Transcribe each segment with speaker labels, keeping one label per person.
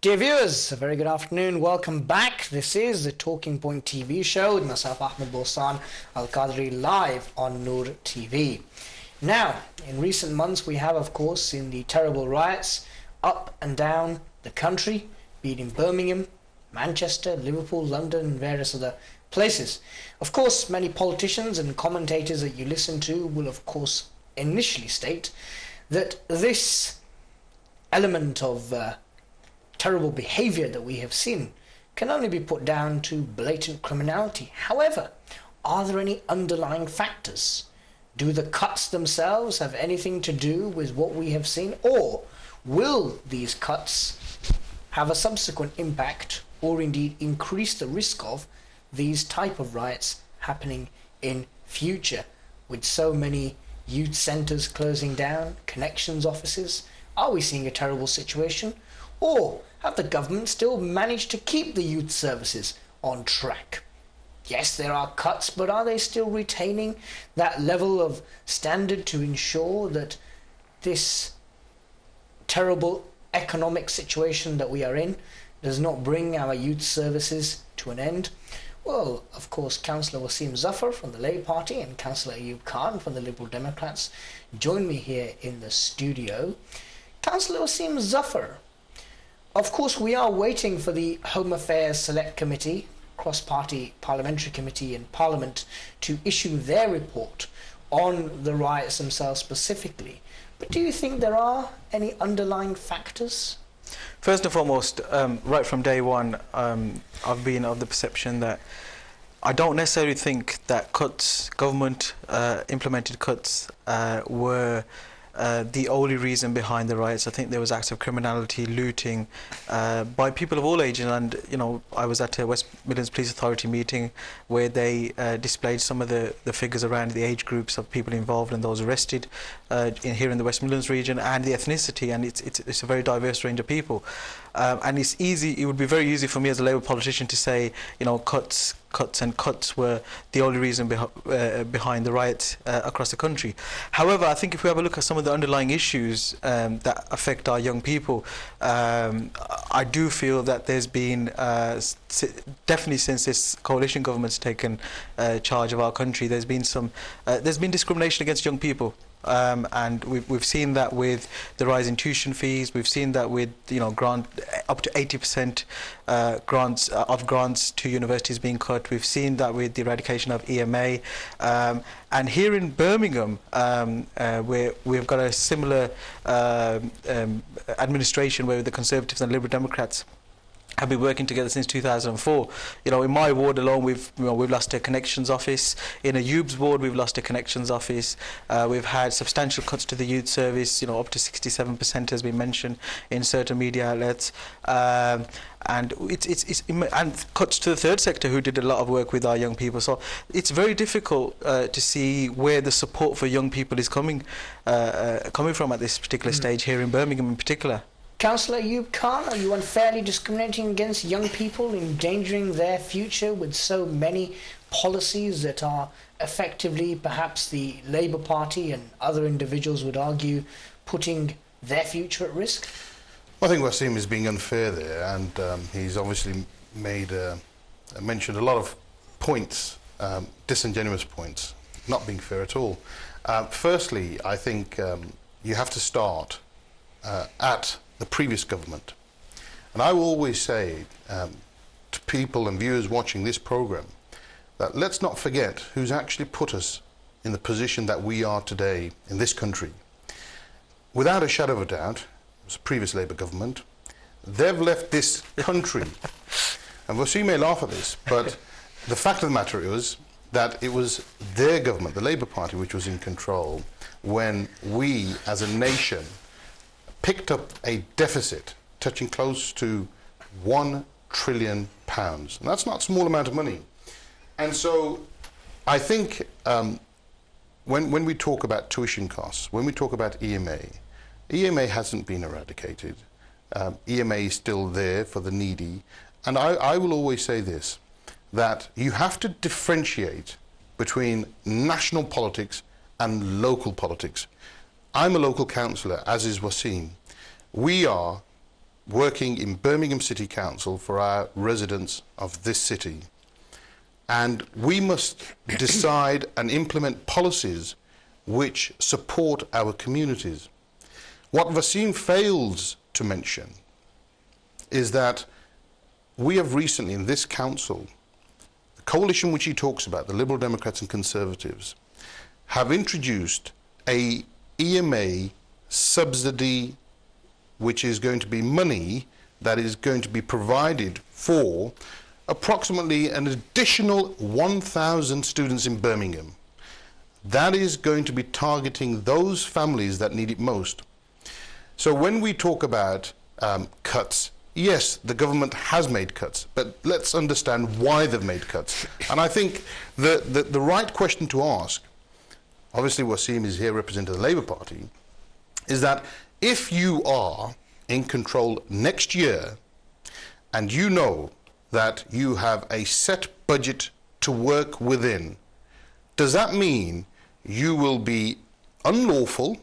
Speaker 1: Dear viewers, a very good afternoon. Welcome back. This is the Talking Point TV show with myself, Ahmad, Bostan, Al-Qadri, live on Noor TV. Now, in recent months, we have, of course, seen the terrible riots up and down the country, be it in Birmingham, Manchester, Liverpool, London, and various other places. Of course, many politicians and commentators that you listen to will, of course, initially state that this element of terrible behaviour that we have seen can only be put down to blatant criminality. However, are there any underlying factors? Do the cuts themselves have anything to do with what we have seen, or will these cuts have a subsequent impact or indeed increase the risk of these type of riots happening in future, with so many youth centres closing down, connections offices? Are we seeing a terrible situation? Or have the government still managed to keep the youth services on track? Yes, there are cuts, but are they still retaining that level of standard to ensure that this terrible economic situation that we are in does not bring our youth services to an end? Well, of course, Councillor Waseem Zaffar from the Labour Party and Councillor Ayoub from the Liberal Democrats join me here in the studio. Councillor Waseem Zaffar, of course, we are waiting for the Home Affairs Select Committee, cross-party parliamentary committee in Parliament, to issue their report on the riots themselves specifically. But do you think there are any underlying factors?
Speaker 2: First and foremost, right from day one, I've been of the perception that I don't necessarily think that cuts, government implemented cuts, were the only reason behind the riots. I think there was acts of criminality, looting by people of all ages, and I was at a West Midlands Police Authority meeting where they displayed some of the figures around the age groups of people involved and those arrested here in the West Midlands region, and the ethnicity, and it's a very diverse range of people. And it would be very easy for me as a Labour politician to say, cuts were the only reason behind the riots across the country. However, I think if we have a look at some of the underlying issues that affect our young people, I do feel that there's been, definitely since this coalition government's taken charge of our country, there's been discrimination against young people. And we've seen that with the rise in tuition fees. We've seen that with grant up to 80% grants to universities being cut. We've seen that with the eradication of EMA, and here in Birmingham, where we've got a similar administration where the Conservatives and Liberal Democrats have been working together since 2004. In my ward alone, we've lost a connections office. In Ayoub's ward, we've lost a connections office. We've had substantial cuts to the youth service. Up to 67% has been mentioned in certain media outlets. And cuts to the third sector, who did a lot of work with our young people. So it's very difficult to see where the support for young people is coming from at this particular stage here in Birmingham in particular.
Speaker 1: Councillor Ayoub, are you unfairly discriminating against young people, endangering their future with so many policies that are effectively, perhaps the Labour Party and other individuals would argue, putting their future at risk?
Speaker 3: I think Waseem is being unfair there, and he's obviously mentioned a lot of points, disingenuous points, not being fair at all. Firstly, I think you have to start at the previous government. And I will always say to people and viewers watching this programme that let's not forget who's actually put us in the position that we are today in this country. Without a shadow of a doubt, it was the previous Labour government. They've left this country, and Waseem may laugh at this, but the fact of the matter is that it was their government, the Labour Party, which was in control when we as a nation picked up a deficit touching close to £1 trillion. And that's not a small amount of money. And so I think when we talk about tuition costs, when we talk about EMA hasn't been eradicated. EMA is still there for the needy. And I will always say this, that you have to differentiate between national politics and local politics. I'm a local councillor, as is Waseem. We are working in Birmingham City Council for our residents of this city. And we must decide and implement policies which support our communities. What Waseem fails to mention is that we have recently in this council, the coalition which he talks about, the Liberal Democrats and Conservatives, have introduced a EMA subsidy which is going to be money that is going to be provided for approximately an additional 1,000 students in Birmingham. That is going to be targeting those families that need it most. So when we talk about cuts, yes, the government has made cuts, but let's understand why they've made cuts. And I think the right question to ask, obviously Waseem is here representing the Labour Party, is that if you are in control next year and you know that you have a set budget to work within, does that mean you will be unlawful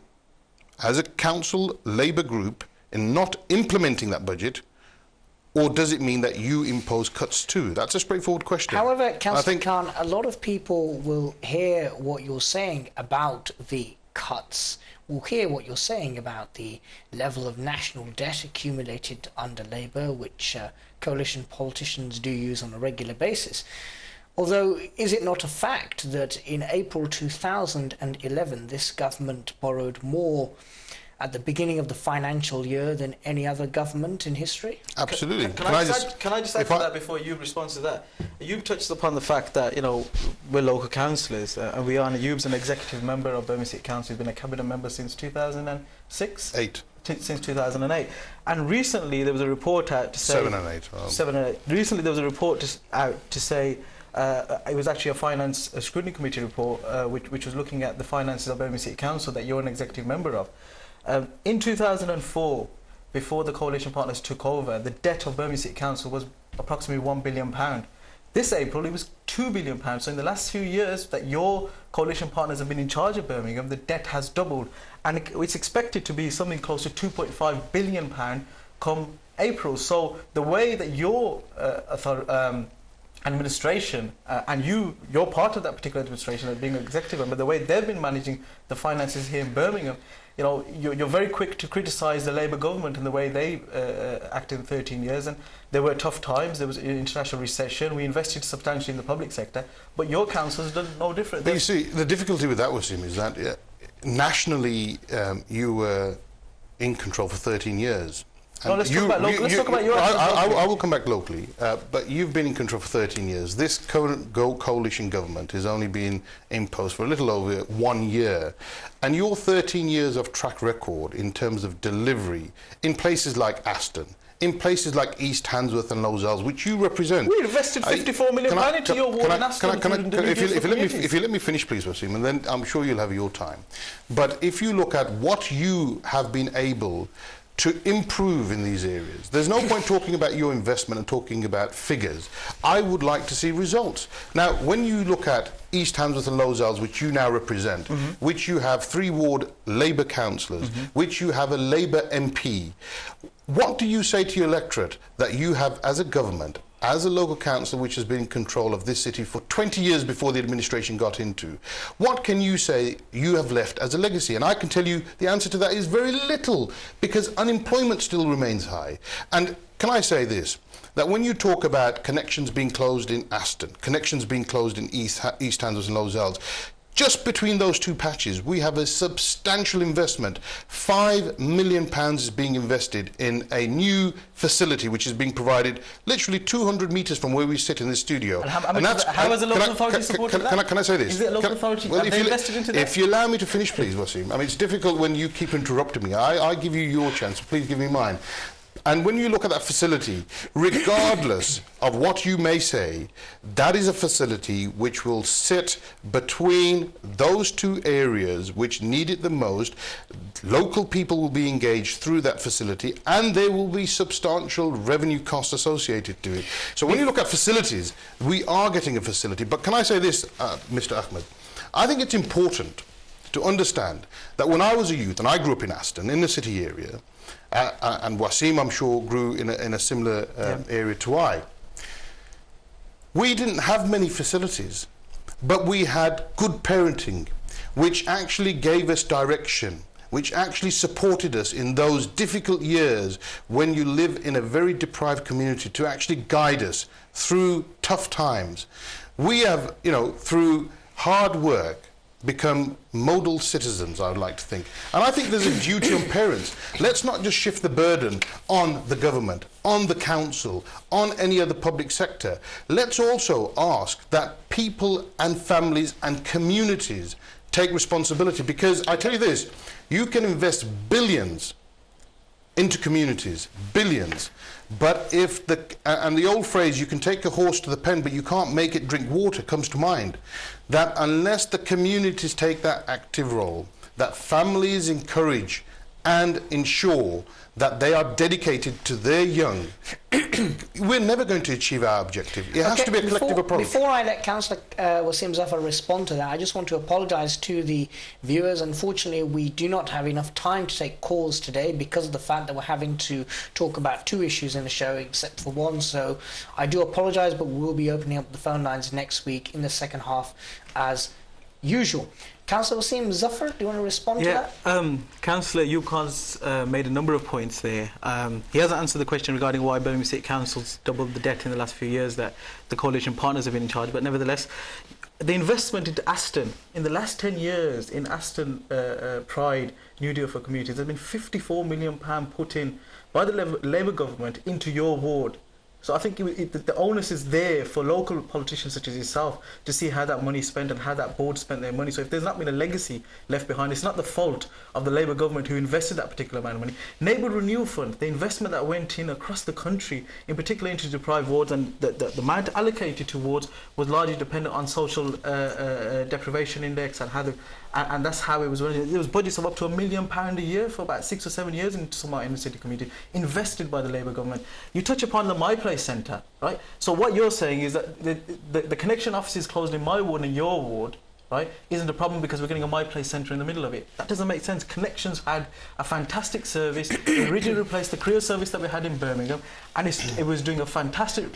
Speaker 3: as a council Labour group in not implementing that budget, or does it mean that you impose cuts too? That's a straightforward question.
Speaker 1: However, Councillor Khan, a lot of people will hear what you're saying about the cuts, will hear what you're saying about the level of national debt accumulated under Labour, which coalition politicians do use on a regular basis. Although, is it not a fact that in April 2011 this government borrowed more at the beginning of the financial year than any other government in history?
Speaker 3: Absolutely.
Speaker 2: Can I just add to that before you respond to that? You've touched upon the fact that, you know, we're local councillors and we are, and Ayoub's an executive member of Birmingham City Council. He's been a cabinet member since 2006? Since 2008. And recently there was a report out to say...
Speaker 3: 7 and 8.
Speaker 2: 7 and 8. Recently there was a report out to say it was actually a scrutiny committee report which was looking at the finances of Birmingham City Council that you're an executive member of. In 2004, before the coalition partners took over, the debt of Birmingham City Council was approximately £1 billion. This April, it was £2 billion. So in the last few years that your coalition partners have been in charge of Birmingham, the debt has doubled. And it's expected to be something close to £2.5 billion come April. So the way that your administration, and you're part of that particular administration as being an executive member, the way they've been managing the finances here in Birmingham, you know, you're very quick to criticise the Labour government and the way they acted in 13 years. And there were tough times, there was an international recession, we invested substantially in the public sector, but your council has done no different.
Speaker 3: But you see, the difficulty with that, Waseem, is that nationally you were in control for 13 years.
Speaker 2: No, let's talk about your...
Speaker 3: I will come back locally, but you've been in control for 13 years. This current coalition government has only been in post for a little over 1 year. And your 13 years of track record in terms of delivery in places like Aston, in places like East Handsworth and Lozells, which you represent...
Speaker 2: We invested £54 million into your ward in Aston.
Speaker 3: If you let me finish, please, Waseem, and then I'm sure you'll have your time. But if you look at what you have been able to improve in these areas. There's no point talking about your investment and talking about figures. I would like to see results. Now, when you look at East Handsworth and Lozells, which you now represent, which you have 3 ward Labour councillors, which you have a Labour MP, what do you say to your electorate that you have as a government, as a local council which has been in control of this city for 20 years before the administration got into? What can you say you have left as a legacy? And I can tell you the answer to that is very little, because unemployment still remains high. And can I say this, that when you talk about connections being closed in Aston, connections being closed in East Handsworth and Lozells, just between those 2 patches, we have a substantial investment. £5 million is being invested in a new facility which is being provided literally 200 metres from where we sit in this studio.
Speaker 2: And how has the local authority supported that?
Speaker 3: Can I say this?
Speaker 2: Is it a local authority? Have they invested into that?
Speaker 3: If you allow me to finish, please, Waseem. I mean, it's difficult when you keep interrupting me. I give you your chance, so please give me mine. And when you look at that facility, regardless of what you may say, that is a facility which will sit between those 2 areas which need it the most. Local people will be engaged through that facility, and there will be substantial revenue costs associated to it. So when you look at facilities, we are getting a facility. But can I say this, Mr. Ahmad? I think it's important to understand that when I was a youth, and I grew up in Aston, in the city area, and Waseem, I'm sure, grew in a similar area to I, we didn't have many facilities, but we had good parenting, which actually gave us direction, which actually supported us in those difficult years when you live in a very deprived community, to actually guide us through tough times. We have, you know, through hard work, become model citizens, I would like to think. And I think there's a duty on parents. Let's not just shift the burden on the government, on the council, on any other public sector. Let's also ask that people and families and communities take responsibility, because I tell you this, you can invest billions into communities, billions, but if and the old phrase, you can take a horse to the pen but you can't make it drink water, comes to mind, that unless the communities take that active role, that families encourage and ensure that they are dedicated to their young, we're never going to achieve our objective. It has to be a collective approach.
Speaker 1: Before I let Councillor Waseem Zaffar respond to that, I just want to apologise to the viewers. Unfortunately, we do not have enough time to take calls today because of the fact that we're having to talk about 2 issues in the show, except for one. So I do apologise, but we will be opening up the phone lines next week in the second half as usual. Councillor Waseem Zaffar, do you want to respond to that?
Speaker 2: Councillor Ayoub made a number of points there. He hasn't answered the question regarding why Birmingham City Council's doubled the debt in the last few years that the coalition partners have been in charge, but nevertheless, the investment into Aston in the last 10 years in Aston Pride New Deal for Communities, there's been £54 million put in by the Labour government into your ward. So I think the onus is there for local politicians such as yourself to see how that money is spent and how that board spent their money. So if there's not been a legacy left behind, it's not the fault of the Labour government who invested that particular amount of money. Neighbourhood Renewal Fund, the investment that went in across the country, in particular into deprived wards, and the amount allocated towards was largely dependent on social deprivation index and how and that's how it was running. There was budgets of up to £1 million a year for about 6 or 7 years into some inner city community, invested by the Labour government. You touch upon the My Place Centre, right? So what you're saying is that the connection offices closed in my ward and your ward, right, isn't a problem because we're getting a My Place Centre in the middle of it. That doesn't make sense. Connections had a fantastic service. It originally replaced the career service that we had in Birmingham, and it was doing a fantastic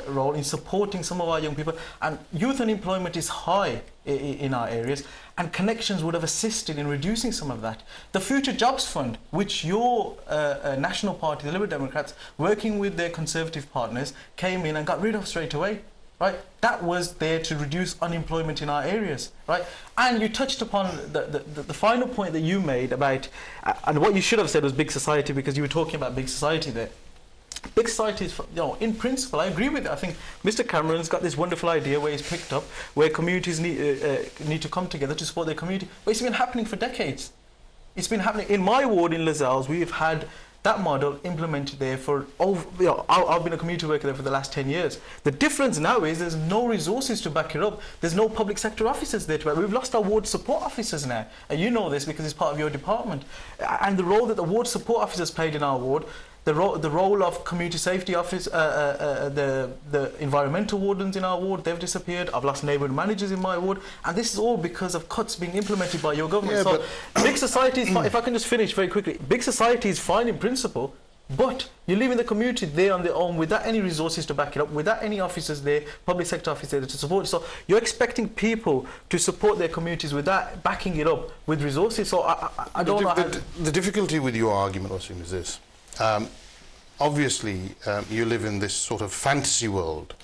Speaker 2: role in supporting some of our young people. And youth unemployment is high in our areas, and Connections would have assisted in reducing some of that. The Future Jobs Fund, which your national party, the Liberal Democrats, working with their Conservative partners, came in and got rid of straight away. Right, that was there to reduce unemployment in our areas, right? And you touched upon the final point that you made about, and what you should have said was big society, because you were talking about big society there. Big society is, you know, in principle, I agree with it. I think Mr. Cameron's got this wonderful idea where he's picked up, where communities need to come together to support their community. But it's been happening for decades. It's been happening in my ward in Lozells. We've had that model implemented there for over, you know, I've been a community worker there for the last 10 years. The difference now is there's no resources to back it up. There's no public sector officers there to back. We've lost our ward support officers now, and you know this because it's part of your department. And the role that the ward support officers played in our ward, the role of community safety office, the environmental wardens in our ward, they've disappeared. I've lost neighbourhood managers in my ward, and this is all because of cuts being implemented by your government. Yeah, so big society is fine. If I can just finish very quickly, big society is fine in principle, but you're leaving the community there on their own without any resources to back it up, without any officers there, public sector officers there to support it. So you're expecting people to support their communities without backing it up with resources. So I don't know how...
Speaker 3: The difficulty with your argument, Waseem, is this. Obviously, you live in this sort of fantasy world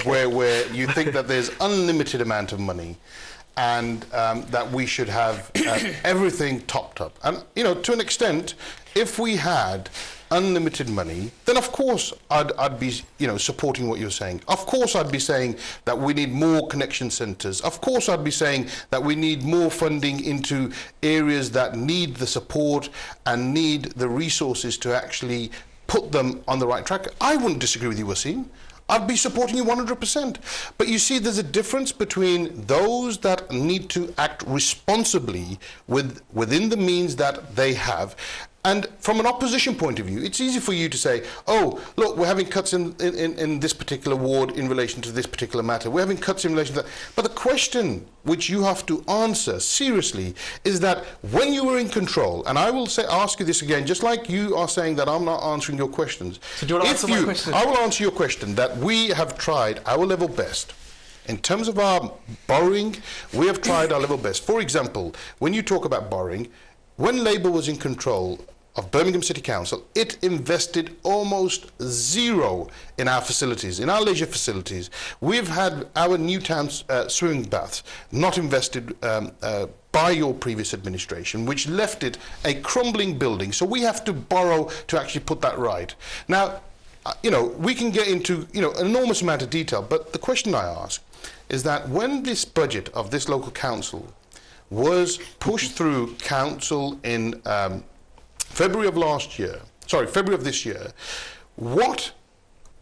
Speaker 3: where you think that there's unlimited amount of money and that we should have everything topped up. And, you know, to an extent, if we had unlimited money, then of course I'd be, you know, supporting what you're saying. Of course I'd be saying that we need more connection centres. Of course I'd be saying that we need more funding into areas that need the support and need the resources to actually put them on the right track. I wouldn't disagree with you, Waseem. I'd be supporting you 100%. But you see, there's a difference between those that need to act responsibly within the means that they have, And from an opposition point of view, it's easy for you to say, oh, look, we're having cuts in this particular ward in relation to this particular matter. We're having cuts in relation to that. But the question which you have to answer seriously is that when you were in control, and I will ask you this again, just like you are saying that I'm not answering your questions.
Speaker 2: So do you want to answer my question?
Speaker 3: I will answer your question, that we have tried our level best. In terms of our borrowing, we have tried our level best. For example, when you talk about borrowing, when Labour was in control of Birmingham City Council, it invested almost zero in our facilities, in our leisure facilities. We've had our Newtown swimming baths not invested by your previous administration, which left it a crumbling building. So we have to borrow to actually put that right. Now, we can get into, an enormous amount of detail, but the question I ask is that when this budget of this local council was pushed through council in February of this year, what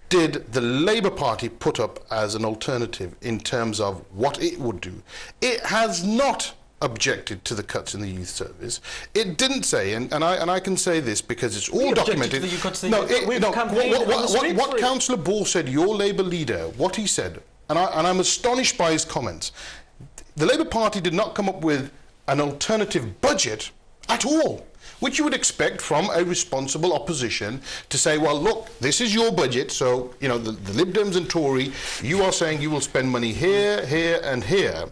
Speaker 3: did the Labour Party put up as an alternative in terms of what it would do? It has not objected to the cuts in the youth service. It didn't say, and I can say this because it's all documented. What Councillor Ball said, your Labour leader, what he said, and I'm astonished by his comments. The Labour Party did not come up with an alternative budget at all, which you would expect from a responsible opposition to say, well, look, this is your budget, so, the Lib Dems and Tory, you are saying you will spend money here, here and here.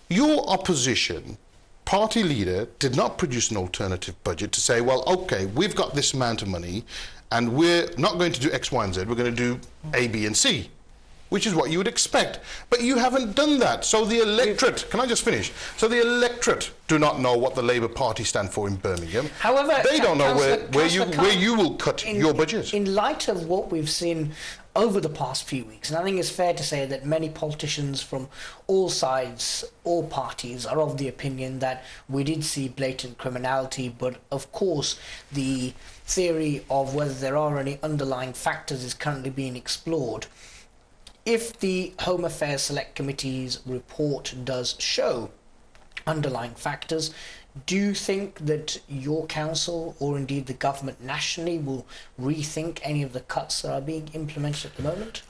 Speaker 3: Your opposition party leader did not produce an alternative budget to say, well, okay, we've got this amount of money and we're not going to do X, Y and Z, we're going to do A, B and C, which is what you would expect. But you haven't done that. So the electorate, can I just finish? So the electorate do not know what the Labour Party stand for in Birmingham.
Speaker 1: However,
Speaker 3: they don't know where you will cut your budget.
Speaker 1: In light of what we've seen over the past few weeks, and I think it's fair to say that many politicians from all sides, all parties, are of the opinion that we did see blatant criminality, but of course the theory of whether there are any underlying factors is currently being explored. If the Home Affairs Select Committee's report does show underlying factors, do you think that your council or indeed the government nationally will rethink any of the cuts that are being implemented at the moment?